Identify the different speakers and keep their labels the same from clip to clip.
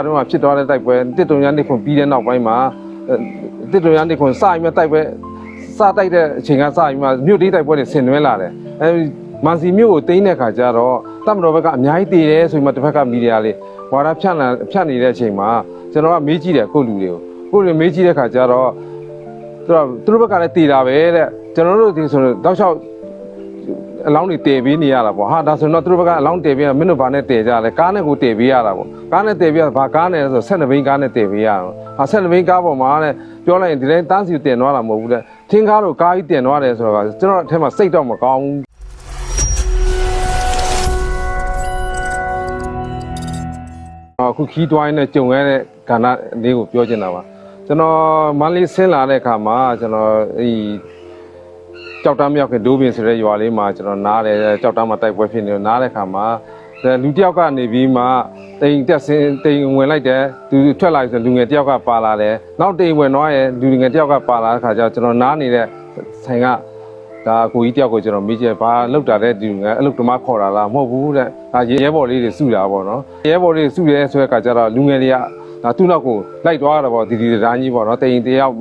Speaker 1: တော့မှဖြစ်သွားတဲ့တိုက်ပွဲတစ်တုံရန်နေခွန်ပြီးတဲ့နောက်ပိုင်းမှာတစ်တုံရန်နေခွန်စပြီးမှတိုက်ပွဲစတိုက်တဲ့အချိန်ကစပြီးမှမြို့တိတိုက်ပွဲတွေဆင်နွှဲလာတယ်မန်စီမြို့ကိုတိန်းတဲ့ခါကျတော့တပ်မတော်ဘက်ကအများကြီးတည်တယ်ဆိုပြီးမှတစ်ဖက်ကမီဒီယာလေးဝါဒဖြန့်နေတဲ့အချိန်မှာကျွန်တော်ကမေးကြည့်တယ်ကိုလူတွေကိုလူမေးကြည့်တဲ့ခါကျတော့သူတို့ဘက်ကလည်းတည်တာပဲတဲ့ကျွန်တော်တို့ဒီဆိုတော့တောက်လျှောက်အလောင်းတွေတည်ပေးနေရတာပေါ့ဟာဒါဆိုတော့သူတို့ဘက်ကအလောင်းတည်ပေးရမင်းတို့ဘာနဲ့တည်ကြလဲကားနဲ့ကိုတည်ပေးရတာပေါ့ကားနဲ့တည်ပေးရဘာကားနဲ့ဆို12ဘိန်းကားနဲ့တည်ပေးရတော့ဟာ12ဘိန်းကားပေါ်မှာတဲ့ပြောလိုက်ရင်ဒီတိုင်းတန်းစီတင်သွားတာမဟုတ်ဘူးတဲ့ထင်းကားတို့ကားကြီးတင်သွားတယ်ဆိုတော့ကျွန်တော်အထက်မှာစိတ်တော့မကောင်းဘူးအခုခီးတွိုင်းနဲ့ကြုံရတဲ့ကဏ္ဍလေးကိုပြောချင်တာပါကျွန်တော်မန္တလေးဆင်းလာတဲ့အခါမှာကျွန်တော်ကြောက်တမ်းမြောက်ခင်ဒိုးပင်ဆိုတဲ့ရွာလေးမှာကျွန်တော်နားတယ်ကြောက်တမ်းမှာတိုက်ပွဲဖြစ်နေတော့နားတဲ့ခါမှာလူတယောက်ကနေပြီးမှတိမ်တက်ဆင်းတိမ်ဝင်လိုက်တယ်သူထွက်လာဆိုလူငယ်တယောက်ကပါလာတယ်နောက်တိမ်ဝင်တော့ရဲ့လူငယ်တယောက်ကပါလာတဲ့ခါကျကျွန်တော်နားနေတဲ့ဆိုင်ကဒါကိုကြီးတယောက်ကိုကျွန်တော်မေးကြည့်ဘာလောက်တာတဲ့ဒီငယ်အဲ့လိုဓမ္မခေါ်တာလားမဟုတ်ဘူးတဲ့ဒါရဲဘော်လေးတွေစုတာပေါ့နော်ရဲဘော်လေးစုရဲဆိုတဲ့ခါကျတော့လူငယ်တွေကဒါသူ့နောက်ကိုလိုက်သွားတာပေါ့ဒီတန်းကြီးပေါ့နော်တိမ်တယောက်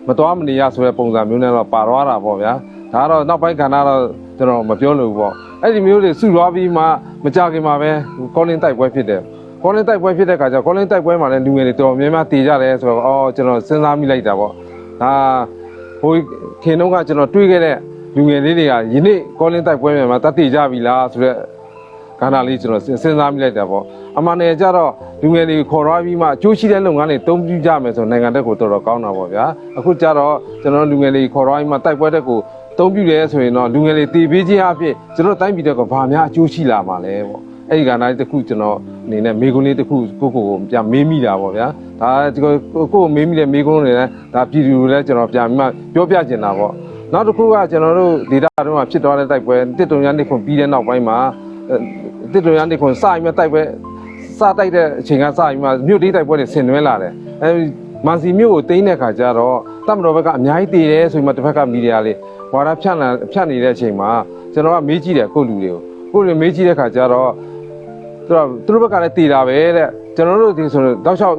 Speaker 1: မတော်မနေရဆိုတဲ့ပုံစံမျိုးနဲ့တော့ပါသွားတာပေါ့ဗျာဒါကတော့နောက်ပိုင်းခန္ဓာတော့ကျွန်တော်မပြောလို့ပေါ့အဲ့ဒီမျိုးတွေစုသွားပြီးမှမကြခင်မှာပဲကောလင်းတိုက်ပွဲဖြစ်တယ်ကောလင်းတိုက်ပွဲဖြစ်တဲ့ခါကျကောလင်းတိုက်ပွဲမှာလည်းလူငယ်တွေတော်များများတည်ကြတယ်ဆိုတော့အော်ကျွန်တော်စဉ်းစားမိလိုက်တာပေါ့ဒါဟိုခင်တော့ကကျွန်တော်တွေးခဲ့တဲ့လူငယ်လေးတွေကယနေ့ကောလင်းတိုက်ပွဲမှာတတ်တည်ကြပြီလားဆိုတဲ့ခန္ဓာလေးကျွန်တော်စဉ်းစားမိလိုက်တာပေါ့အမှန်တကယ်ကျတော့လူငယ်တွေခေါ်သွားပြီးမှအကျိုးရှိတဲ့လုပ်ငန်းတွေတုံးပြကြမယ်ဆိုနိုင်ငံတက်ကိုတော်တော်ကောင်းတာပေါ့ဗျာအခုကျတော့ကျွန်တော်လူငယ်တွေခေါ်သွားပြီးမှတိုက်ပွဲတက်ကိုတုံးပြတယ်ဆိုရင်တော့လူငယ်တွေတည်ပေးခြင်းအဖြစ်ကျွန်တော်တိုင်းပြည်တက်ကဘာများအကျိုးရှိလာမှာလဲပေါ့အဲ့ဒီကဏ္ဍလေးတစ်ခုကျွန်တော်အနေနဲ့မေကွန်းလေးတစ်ခုကိုပြန်မေးမိတာပေါ့ဗျာဒါကိုမေးမိတဲ့မေကွန်းတွေလည်းဒါပြည်သူတွေလည်းကျွန်တော်ပြန်ပြီးမှပြောပြချင်တာပေါ့နောက်တစ်ခုကကျွန်တော်တို့ဒေတာတုန်းကဖြစ်သွားတဲ့တိုက်ပွဲတစ်တုံရန်နေခွန်ပြီးတဲ့နောက်ပိုင်းမှာတစ်တုံရန်နေခွန်စပြီးမှတိုက်ပွဲစတိုက်တဲ့အချိန်ကစပြီးမှမြို့တိတိုက်ပွဲတွေဆင်နွှဲလာတယ်မန်စီမြို့ကိုတိန်းတဲ့ခါကျတော့တပ်မတော်ဘက်ကအများကြီးတည်တယ်ဆိုပြီးမှတစ်ဖက်ကမီဒီယာလေးဝါဒဖြန့်နေတဲ့အချိန်မှာကျွန်တော်ကမေးကြည့်တယ်ကိုလူတွေကိုလူမေးကြည့်တဲ့ခါကျတော့သူတို့ဘက်ကလည်းတည်တာပဲတဲ့ကျွန်တော်တို့ဒီဆိုတော့တောက်လျှောက်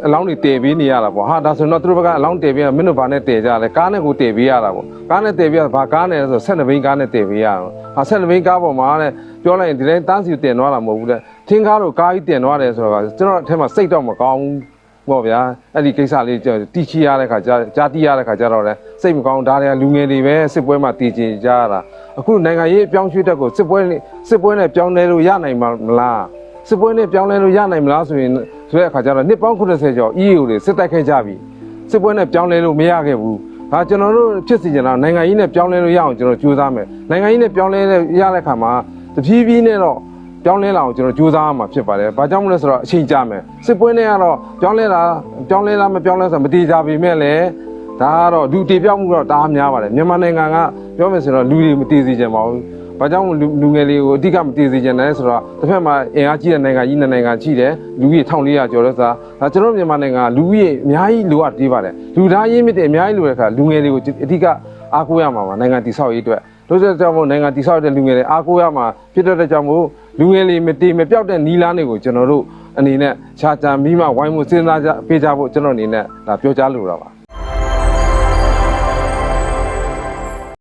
Speaker 1: အလောင်းတွေတည်ပေးနေရတာပေါ့ဟာဒါဆိုတော့သူတို့ဘက်ကအလောင်းတည်ပေးရမင်းတို့ဘာနဲ့တည်ကြလဲကားနဲ့ကိုတည်ပေးရတာပေါ့ကားနဲ့တည်ပေးရဘာကားနဲ့ဆို12ဘိန်းကားနဲ့တည်ပေးရတော့ဟာ12ဘိန်းကားပေါ်မှာတဲ့ပြောလိုက်ရင်ဒီတိုင်းတန်းစီတင်သွားတာမဟုတ်ဘူးတဲ့ထင်းကားတို့ကားကြီးတင်သွားတယ်ဆိုတော့ကျွန်တော်အထက်မှာစိတ်တော့မကောင်းဘူးပေါ့ဗျာအဲ့ဒီကိစ္စလေးတီးချီရတဲ့ခါကြားတီးရတဲ့ခါကျတော့လဲစိတ်မကောင်းဒါတွေကလူငယ်တွေပဲစစ်ပွဲမှာတည်ကြည်ကြရတာအခုနိုင်ငံရေးအပြောင်းရွှေ့တက်ကိုစစ်ပွဲနဲ့ပြောင်းလဲလို့ရနိုင်မှာမလားစစ်ပွဲနဲ့ပြောင်းလဲလို့ရနိုင်မလားဆိုရင်ဆိုတဲ့အခါကျတော့နှစ်ပေါင်း80ကျော် EAO တွေစစ်တိုက်ခဲ့ကြပြီစစ်ပွဲနဲ့ပြောင်းလဲလို့မရခဲ့ဘူးဒါကျွန်တော်တို့ဖြစ်စီကြတာနိုင်ငံရေးနဲ့ပြောင်းလဲလို့ရအောင်ကျွန်တော်ကြိုးစားမယ်နိုင်ငံရေးနဲ့ပြောင်းလဲရတဲ့ခါမှာတဖြည်းဖြည်းနဲ့တော့ပြောင်းလဲလာအောင်ကျွန်တော်ကြိုးစားရမှာဖြစ်ပါတယ်။ဘာကြောင့်မလဲဆိုတော့အချိန်ကြာမယ်။စစ်ပွဲနဲ့ကတော့ပြောင်းလဲလားမပြောင်းလဲဆိုမတည်ကြပေမဲ့လည်းဒါကတော့လူတည်ပြောက်မှုတော့တအားများပါတယ်။မြန်မာနိုင်ငံကပြောမယ်ဆိုတော့လူတွေမတည်စေချင်ပါဘူး။ဘာကြောင့်လူငယ်လေးကိုအဓိကမတည်စေချင်တယ်ဆိုတော့တစ်ဖက်မှာအင်အားကြီးတဲ့နိုင်ငံကြီးနိုင်ငံရှိတယ်။လူကြီး1400ကျော်လို့ဆိုတာဒါကျွန်တော်မြန်မာနိုင်ငံကလူကြီးအများကြီးလိုအပ်သေးပါတယ်။လူသားရင်းမြစ်တဲ့အများကြီးလိုတဲ့အခါလူငယ်တွေကိုအဓိကအားကိုးရမှာပါနိုင်ငံတည်ဆောက်ရေးအတွက်တို့ကြောင့်မို့နိုင်ငံတည်ဆောက်တဲ့လူငယ်တွေအားကိုးရမှာဖြစ်တဲ့ကြောင့်မို့လူငယ်လေးမတည်မပြောက်တဲ့နီလာတွေကိုကျွန်တော်တို့အနေနဲ့ခြားချမ်းပြီးမှဝိုင်းမှုစဉ်းစားကြပေးကြဖို့ကျွန်တော်အနေနဲ့ဒါပြောကြားလိုတာပါ